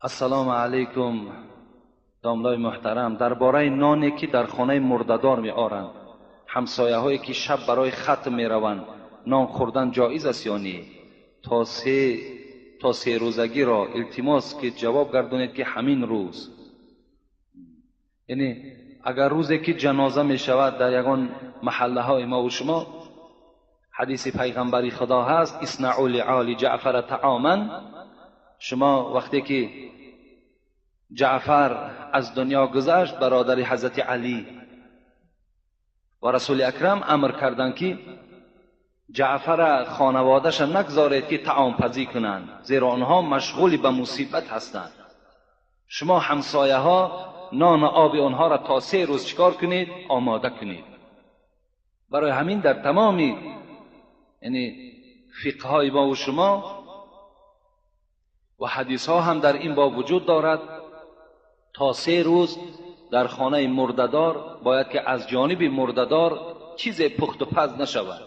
السلام علیکم داملای محترم. درباره نانی که در خانه مرددار می آرند، همسایه هایی که شب برای ختم می روند، نان خوردن جایز است یا نه؟ تا سه روزگی را التماس که جواب گردونید که همین روز، یعنی اگر روزی که جنازه می شود در یگان محله های ما و شما، حدیث پیغمبری خدا هست اصنعوا لآل جعفر طعاما. شما وقتی که جعفر از دنیا گذشت، برادر حضرت علی و رسول اکرم امر کردند که جعفر خانواده‌اش نگذارید که طعام پزی کنند، زیرا آنها مشغول به مصیبت هستند. شما همسایه ها نان و آب آنها را تا 3 روز چکار کنید؟ آماده کنید. برای همین در تمام یعنی فقه های ما و شما و حدیث ها هم در این باب وجود دارد، تا 3 روز در خانه مرددار باید که از جانب مرددار چیز پخت و پز نشود،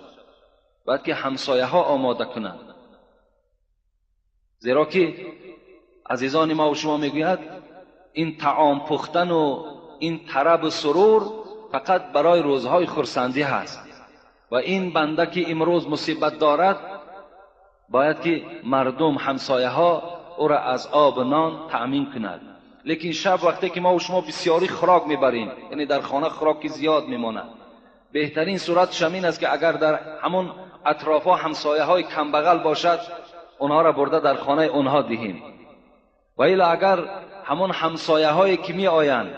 باید که همسایه ها آماده کنند. زیرا که عزیزان ما و شما میگوید این طعام پختن و این طرب و سرور فقط برای روزهای خرسندی هست و این بنده که امروز مصیبت دارد باید که مردم همسایه ها او را از آب و نان تأمین کند. لیکن شب وقتی که ما و شما بسیاری خوراک میبریم، یعنی در خانه خوراکی زیاد میماند، بهترین صورتش این است که اگر در همون اطرافا همسایه های کمبغل باشد، اونها را برده در خانه اونها دهیم. و الا اگر همون همسایه هایی که می آیند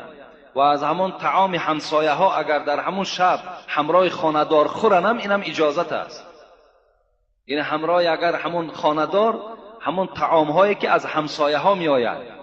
و از همون طعام همسایه ها اگر در همون شب همراه خانه‌دار خورنم، اینم اجازت است. یعنی همراه اگر همون خانه‌دار همون طعام هایی که از همسایه ها می آید